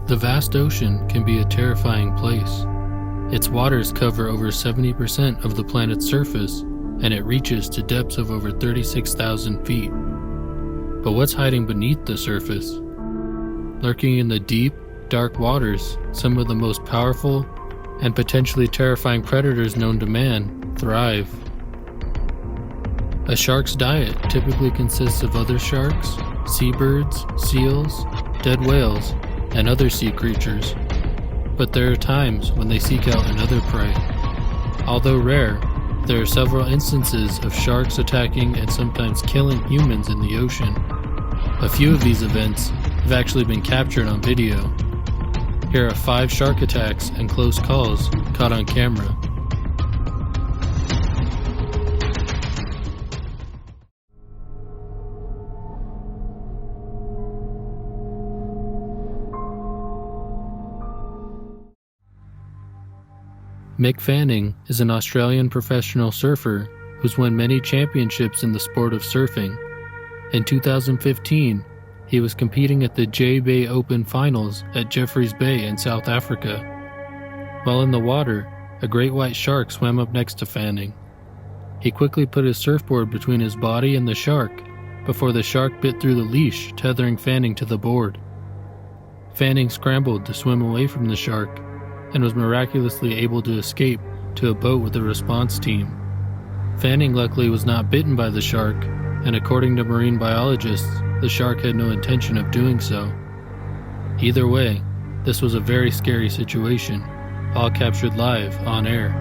The vast ocean can be a terrifying place. Its waters cover over 70% of the planet's surface, and it reaches to depths of over 36,000 feet. But what's hiding beneath the surface? Lurking in the deep, dark waters, some of the most powerful and potentially terrifying predators known to man thrive. A shark's diet typically consists of other sharks, seabirds, seals, dead whales, and other sea creatures. But there are times when they seek out another prey. Although rare, there are several instances of sharks attacking and sometimes killing humans in the ocean. A few of these events have actually been captured on video. Here are 5 shark attacks and close calls caught on camera. Mick Fanning is an Australian professional surfer who's won many championships in the sport of surfing. In 2015, he was competing at the J-Bay Open Finals at Jeffreys Bay in South Africa. While in the water, a great white shark swam up next to Fanning. He quickly put his surfboard between his body and the shark before the shark bit through the leash, tethering Fanning to the board. Fanning scrambled to swim away from the shark and was miraculously able to escape to a boat with a response team. Fanning luckily was not bitten by the shark, and according to marine biologists, the shark had no intention of doing so. Either way, this was a very scary situation, all captured live on air.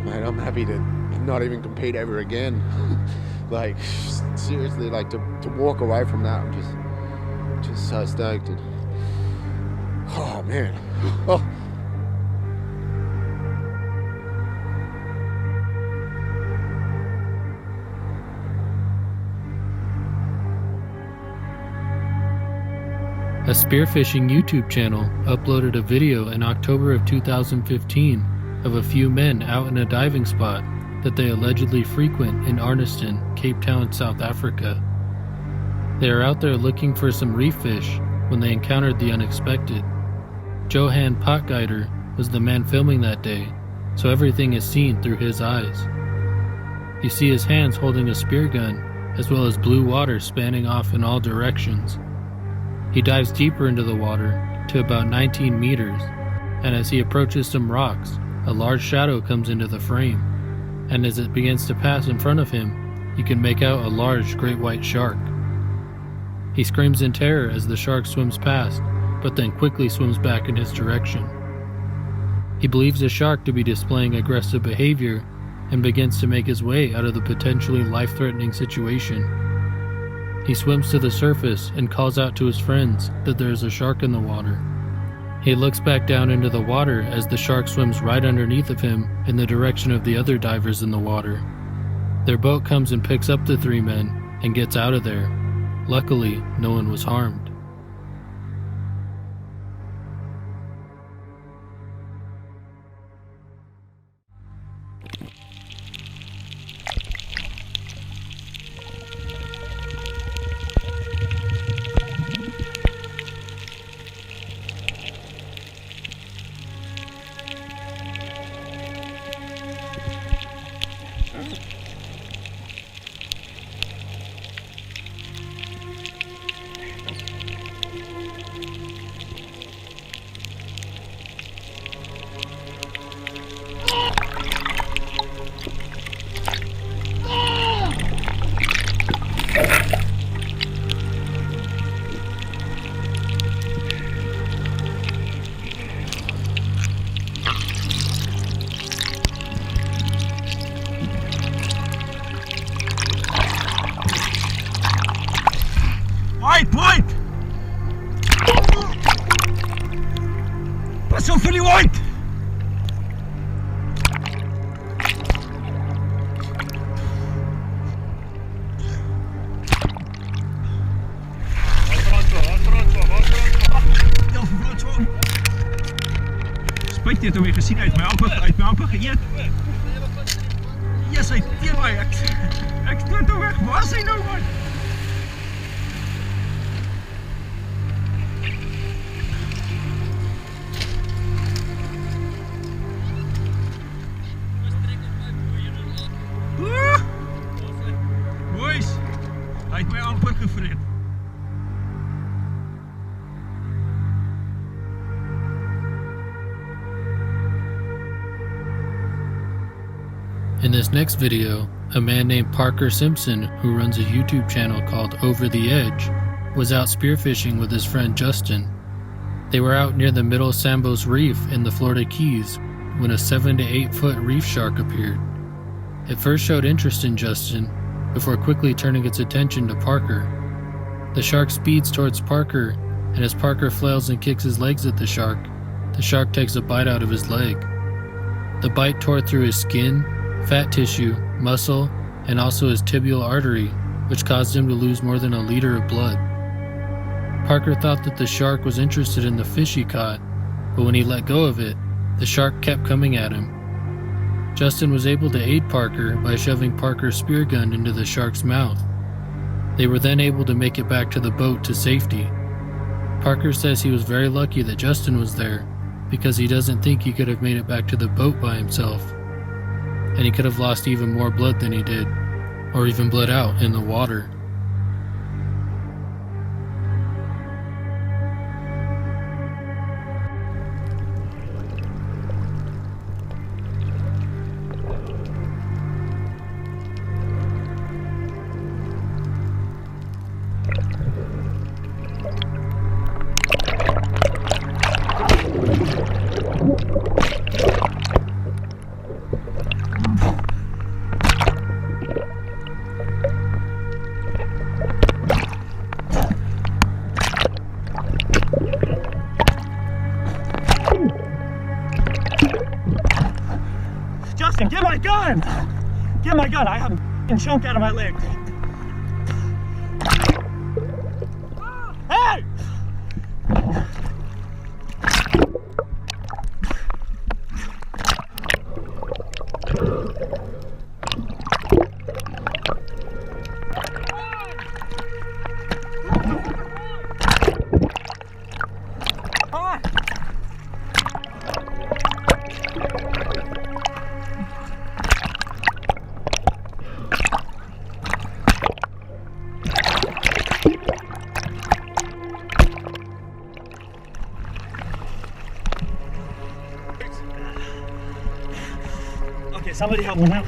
Mate, I'm happy to not even compete ever again. Like, seriously, like to walk away from that, I'm just so stoked. And, oh man. Oh. A spearfishing YouTube channel uploaded a video in October of 2015 of a few men out in a diving spot that they allegedly frequent in Arniston, Cape Town, South Africa. They are out there looking for some reef fish when they encountered the unexpected. Johan Potgeider was the man filming that day, so everything is seen through his eyes. You see his hands holding a spear gun, as well as blue water spanning off in all directions. He dives deeper into the water to about 19 meters, and as he approaches some rocks, a large shadow comes into the frame, and as it begins to pass in front of him, you can make out a large great white shark. He screams in terror as the shark swims past, but then quickly swims back in his direction. He believes the shark to be displaying aggressive behavior and begins to make his way out of the potentially life-threatening situation. He swims to the surface and calls out to his friends that there is a shark in the water. He looks back down into the water as the shark swims right underneath of him in the direction of the other divers in the water. Their boat comes and picks up the 3 men and gets out of there. Luckily, no one was harmed. je het alweer gezien uit mijn amper geëerd? Yes, ik doe het toch weg. Waar zijn nou, man? Boys, hij heeft mij amper gevreed. In this next video, a man named Parker Simpson, who runs a YouTube channel called Over the Edge, was out spearfishing with his friend Justin. They were out near the Middle Sambos Reef in the Florida Keys when a 7 to 8 foot reef shark appeared. It first showed interest in Justin, before quickly turning its attention to Parker. The shark speeds towards Parker, and as Parker flails and kicks his legs at the shark takes a bite out of his leg. The bite tore through his skin, fat tissue, muscle, and also his tibial artery, which caused him to lose more than a liter of blood. Parker thought that the shark was interested in the fish he caught, but when he let go of it, the shark kept coming at him. Justin was able to aid Parker by shoving Parker's spear gun into the shark's mouth. They were then able to make it back to the boat to safety. Parker says he was very lucky that Justin was there, because he doesn't think he could have made it back to the boat by himself. And he could have lost even more blood than he did, or even bled out in the water. Justin, get my gun! Get my gun! I have a f***ing chunk out of my leg. Hey! Come on! Okay, somebody help me now.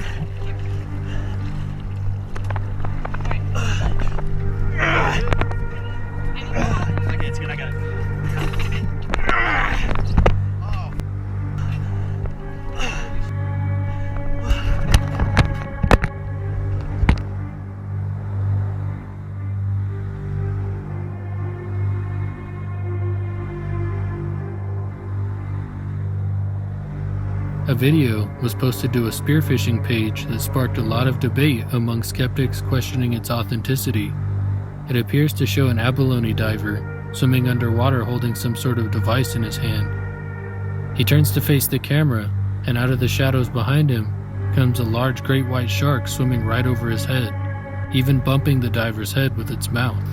Okay, it's good, I got it. A video was posted to a spearfishing page that sparked a lot of debate among skeptics questioning its authenticity. It appears to show an abalone diver swimming underwater holding some sort of device in his hand. He turns to face the camera, and out of the shadows behind him comes a large great white shark swimming right over his head, even bumping the diver's head with its mouth.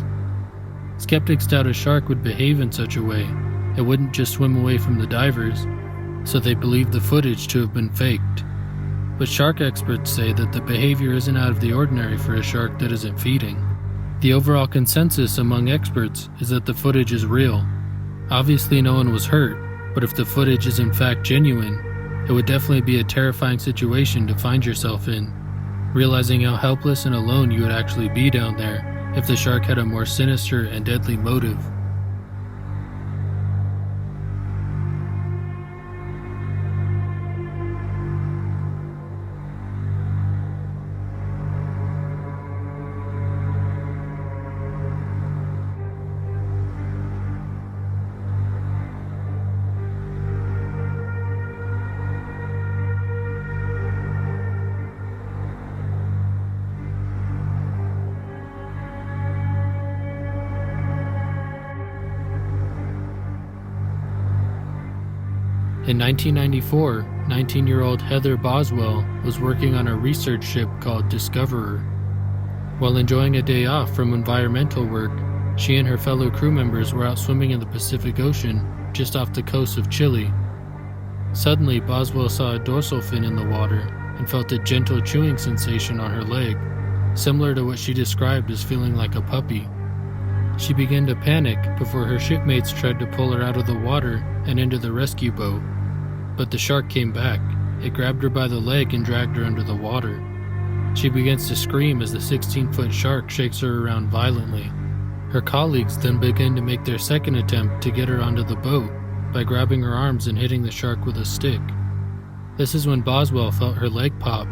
Skeptics doubt a shark would behave in such a way. It wouldn't just swim away from the divers, so they believe the footage to have been faked. But shark experts say that the behavior isn't out of the ordinary for a shark that isn't feeding. The overall consensus among experts is that the footage is real. Obviously no one was hurt, but if the footage is in fact genuine, it would definitely be a terrifying situation to find yourself in, realizing how helpless and alone you would actually be down there if the shark had a more sinister and deadly motive. In 1994, 19-year-old Heather Boswell was working on a research ship called Discoverer. While enjoying a day off from environmental work, she and her fellow crew members were out swimming in the Pacific Ocean just off the coast of Chile. Suddenly, Boswell saw a dorsal fin in the water and felt a gentle chewing sensation on her leg, similar to what she described as feeling like a puppy. She began to panic before her shipmates tried to pull her out of the water and into the rescue boat. But the shark came back. It grabbed her by the leg and dragged her under the water. She begins to scream as the 16-foot shark shakes her around violently. Her colleagues then begin to make their second attempt to get her onto the boat by grabbing her arms and hitting the shark with a stick. This is when Boswell felt her leg pop,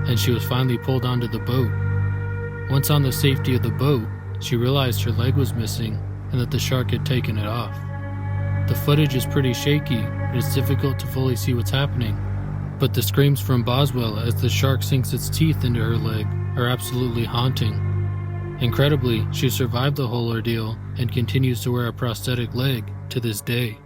and she was finally pulled onto the boat. Once on the safety of the boat, she realized her leg was missing and that the shark had taken it off. The footage is pretty shaky, and it's difficult to fully see what's happening, but the screams from Boswell as the shark sinks its teeth into her leg are absolutely haunting. Incredibly, she survived the whole ordeal and continues to wear a prosthetic leg to this day.